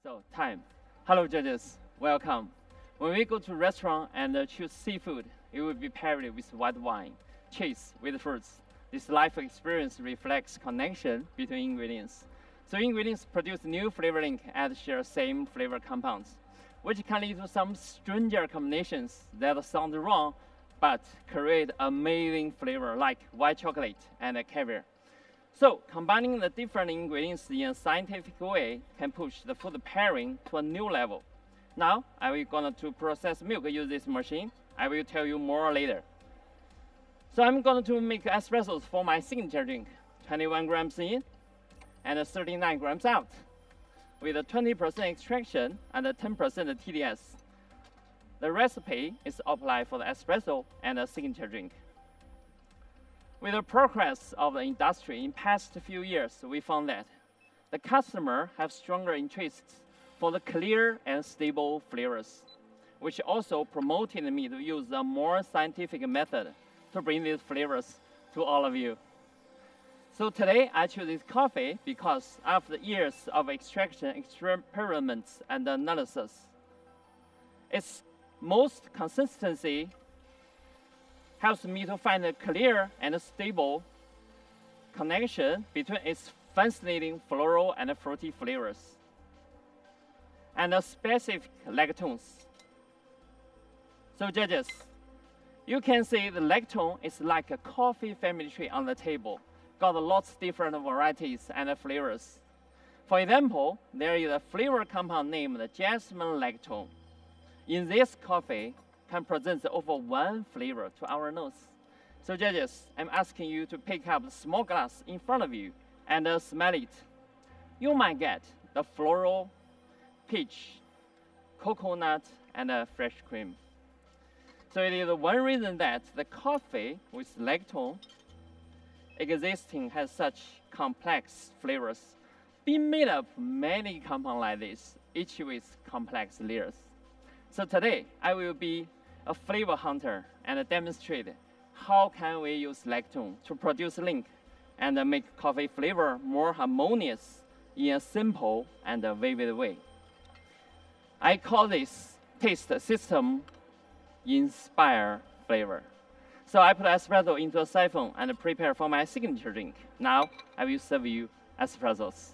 So, time. Hello, judges. Welcome. When we go to a restaurant and choose seafood, it will be paired with white wine, cheese with fruits. This life experience reflects connection between ingredients. So ingredients produce new flavorings and share same flavor compounds, which can lead to some stranger combinations that sound wrong, but create amazing flavor like white chocolate and caviar. So combining the different ingredients in a scientific way can push the food pairing to a new level. Now, I will going to process milk use this machine. I will tell you more later. So I'm going to make espressos for my signature drink, 21 grams in and 39 grams out, with a 20% extraction and a 10% TDS. The recipe is applied for the espresso and a signature drink. With the progress of the industry in past few years, we found that the customer have stronger interests for the clear and stable flavors, which also promoted me to use a more scientific method to bring these flavors to all of you. So today I choose this coffee because after years of extraction experiments and analysis, its most consistency helps me to find a clear and stable connection between its fascinating floral and fruity flavors and the specific lactones. So judges, you can see the lactone is like a coffee family tree on the table, got lots of different varieties and flavors. For example, there is a flavor compound named jasmine lactone. In this coffee, can present over one flavor to our nose. So judges, I'm asking you to pick up the small glass in front of you and smell it. You might get the floral, peach, coconut, and fresh cream. So it is one reason that the coffee with lactone existing has such complex flavors, being made up many compounds like this, each with complex layers. So today, I will be a flavor hunter and demonstrate how can we use lactone to produce link and make coffee flavor more harmonious in a simple and vivid way. I call this taste system inspire flavor. So I put espresso into a siphon and prepare for my signature drink. Now I will serve you espressos.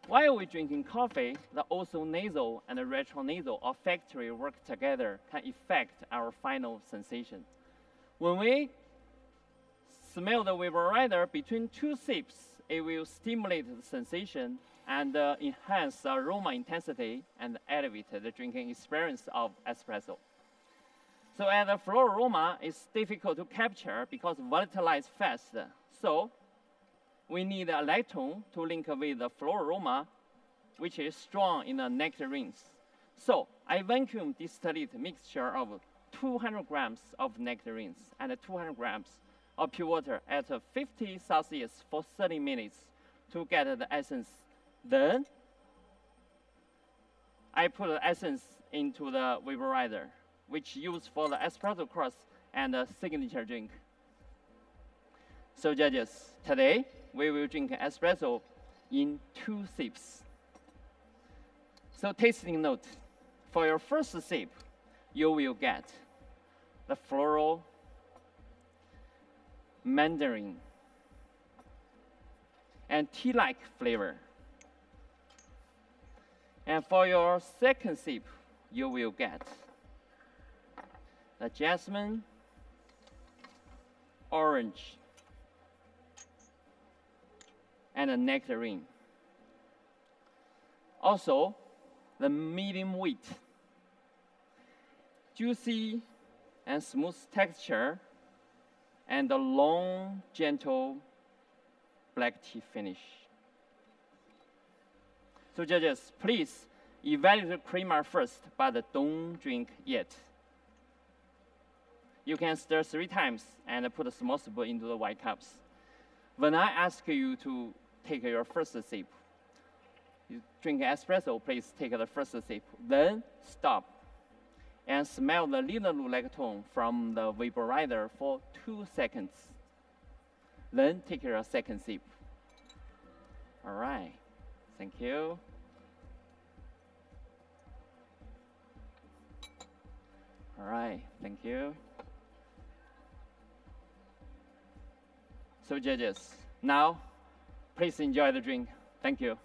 While we're drinking coffee, the nasal and the retronasal olfactory work together can affect our final sensation. When we smell the vaporizer between two sips, it will stimulate the sensation and enhance the aroma intensity and elevate the drinking experience of espresso. So as the floral aroma is difficult to capture because volatilize fast. So we need a lactone to link with the floral aroma, which is strong in the nectarines. So I vacuum distilled mixture of 200 grams of nectarines and 200 grams of pure water at 50 Celsius for 30 minutes to get the essence. Then I put the essence into the vaporizer, which used for the espresso crust and the signature drink. So judges, today we will drink espresso in 2 sips. So tasting note, for your first sip, you will get the floral, mandarin, and tea-like flavor. And for your second sip, you will get the jasmine, orange, and a nectarine. Also, the medium wheat, juicy and smooth texture, and the long, gentle black tea finish. So judges, please evaluate the creamer first, but don't drink yet. You can stir 3 times and put a small spoon into the white cups. When I ask you to take your first sip, you drink espresso, please take the first sip, then stop and smell the little lactone from the vaporizer for 2 seconds. Then take your second sip. All right, thank you. All right, thank you. So judges, now please enjoy the drink. Thank you.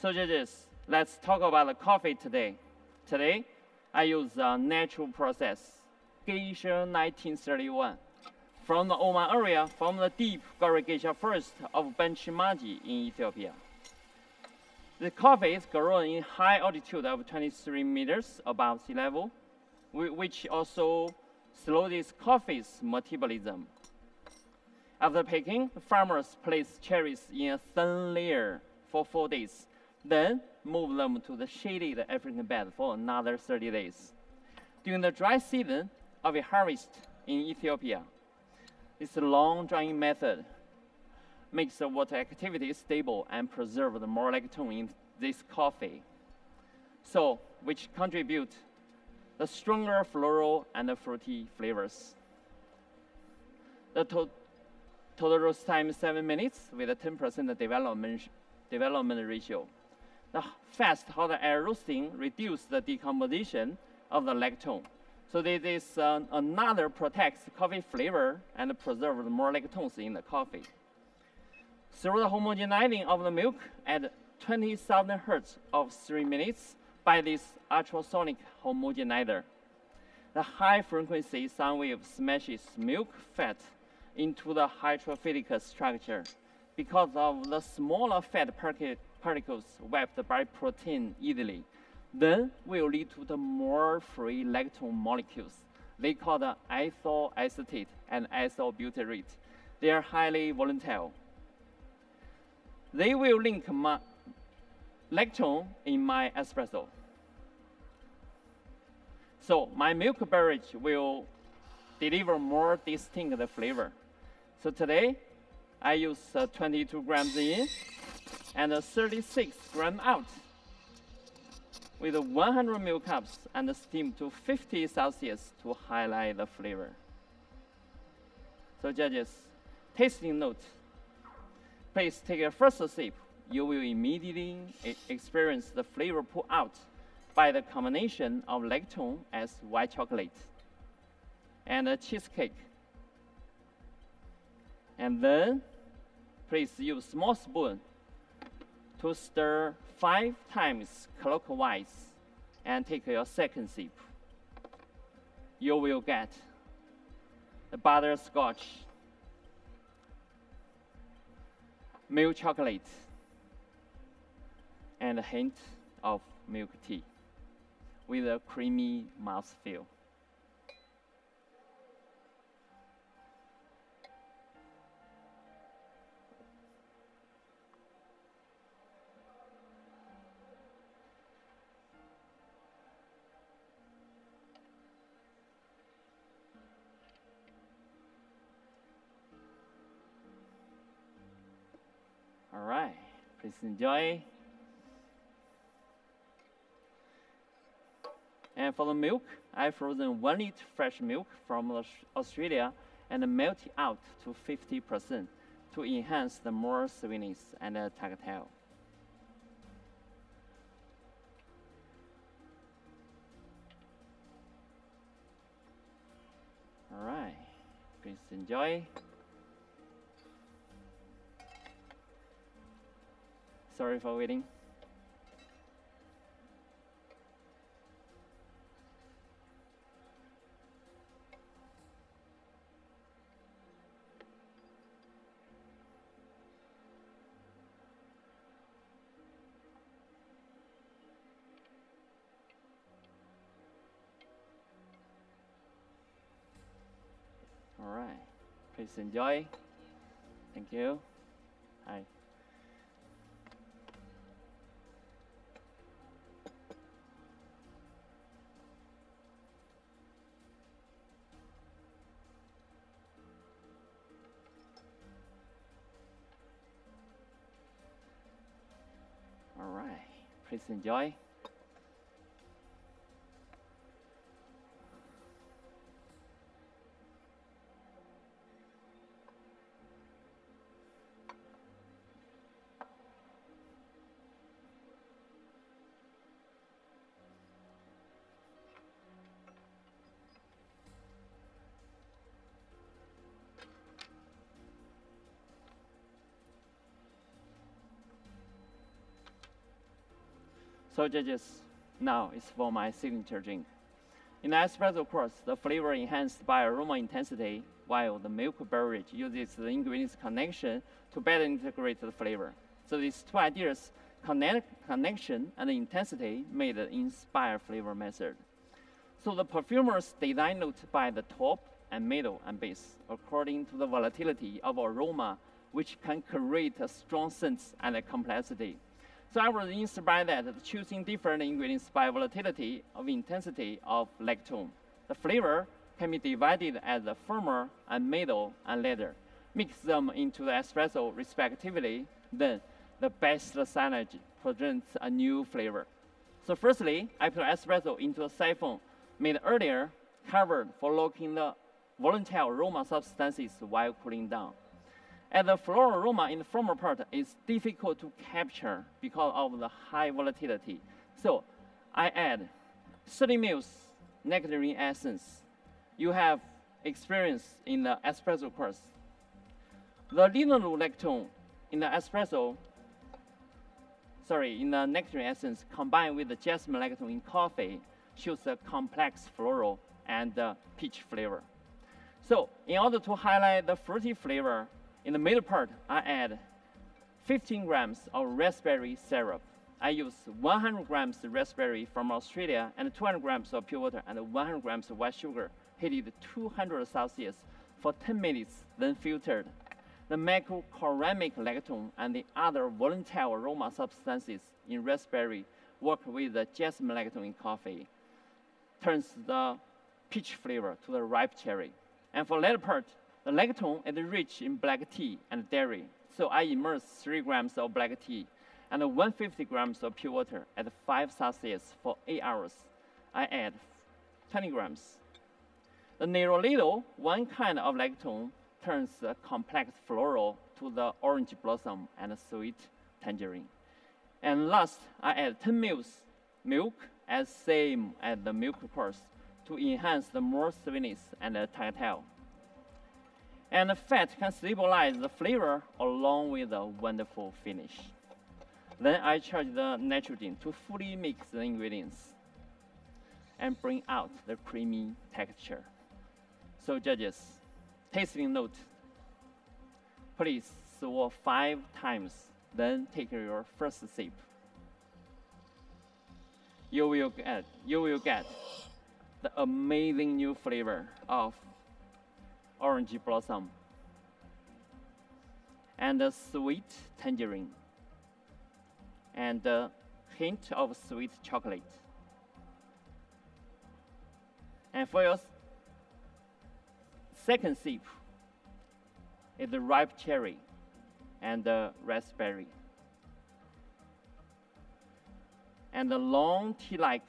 So judges, let's talk about the coffee today. Today, I use a natural process, Geisha 1931, from the Oman area, from the deep Gari Geisha forest of Benchimaji in Ethiopia. The coffee is grown in high altitude of 23 meters above sea level, which also slows this coffee's metabolism. After picking, farmers place cherries in a thin layer for 4 days, then move them to the shaded African bed for another 30 days. During the dry season of a harvest in Ethiopia, this long drying method makes the water activity stable and preserves the more lactone in this coffee, so which contribute the stronger floral and the fruity flavors. The total roast time is 7 minutes with a 10% development ratio. The fast hot air roasting reduces the decomposition of the lactone. So this is another protects coffee flavor and preserves more lactones in the coffee. Through the homogenizing of the milk at 20,000 hertz of 3 minutes by this ultrasonic homogenizer, the high-frequency sound wave smashes milk fat into the hydrophilic structure because of the smaller fat particles wrapped by protein easily. Then will lead to the more free lactone molecules. They call the ethyl acetate and ethyl butyrate. They are highly volatile. They will link my lactone in my espresso. So my milk beverage will deliver more distinct flavor. So today, I use 22 grams in and 36 grams out with 100 milk cups and steam to 50 Celsius to highlight the flavor. So judges, tasting note. Please take your first sip. You will immediately experience the flavor pulled out by the combination of lactone as white chocolate and a cheesecake. And then, please use small spoon to stir 5 times clockwise and take your second sip. You will get the butterscotch, milk chocolate, and a hint of milk tea with a creamy mouthfeel. All right, please enjoy. And for the milk, I frozen 1 liter fresh milk from Australia and melt it out to 50% to enhance the more sweetness and tactile. All right, please enjoy. Sorry for waiting. Please enjoy. Thank you. Hi. All right. Please enjoy. So judges, now it's for my signature drink. In the espresso course, the flavor enhanced by aroma intensity, while the milk beverage uses the ingredients connection to better integrate the flavor. So these two ideas, connection and intensity, made the inspire flavor method. So the perfumers design note by the top and middle and base, according to the volatility of aroma, which can create a strong sense and a complexity. So I was inspired that choosing different ingredients by volatility of intensity of lactone. The flavor can be divided as the firmer and middle and later. Mix them into the espresso respectively, then the best synergy presents a new flavor. So firstly, I put espresso into a siphon made earlier, covered for locking the volatile aroma substances while cooling down. And the floral aroma in the former part is difficult to capture because of the high volatility. So I add 30 ml nectarine essence. You have experience in the espresso course. The linolactone in the in the nectarine essence combined with the jasmine lactone in coffee shows a complex floral and peach flavor. So in order to highlight the fruity flavor, in the middle part, I add 15 grams of raspberry syrup. I use 100 grams raspberry from Australia and 200 grams of pure water and 100 grams of white sugar, heated 200 Celsius for 10 minutes, then filtered. The macrocoramic lactone and the other volatile aroma substances in raspberry work with the jasmine lactone in coffee, turns the peach flavor to the ripe cherry. And for latter part, the lactone is rich in black tea and dairy, so I immerse 3 grams of black tea and 150 grams of pure water at 5 Celsius for 8 hours. I add 20 grams. The nerolito, one kind of lactone, turns the complex floral to the orange blossom and a sweet tangerine. And last, I add 10 ml milk as same as the milk course to enhance the more sweetness and the tactile. And the fat can stabilize the flavor along with a wonderful finish. Then I charge the nitrogen to fully mix the ingredients and bring out the creamy texture. So judges, tasting note. Please swallow 5 times, then take your first sip. You will get the amazing new flavor of orange blossom and a sweet tangerine and a hint of sweet chocolate. And for your second sip is the ripe cherry and the raspberry. And the long tea-like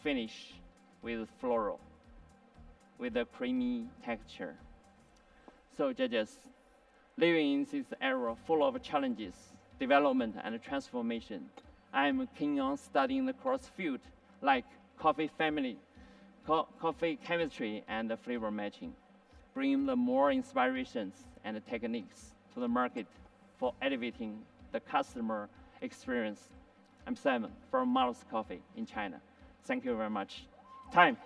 finish with floral, with a creamy texture. So judges, living in this era full of challenges, development and transformation, I am keen on studying the cross field like coffee family, coffee chemistry and flavor matching, bringing the more inspirations and techniques to the market for elevating the customer experience. I'm Simon from Marus Coffee in China. Thank you very much. Time.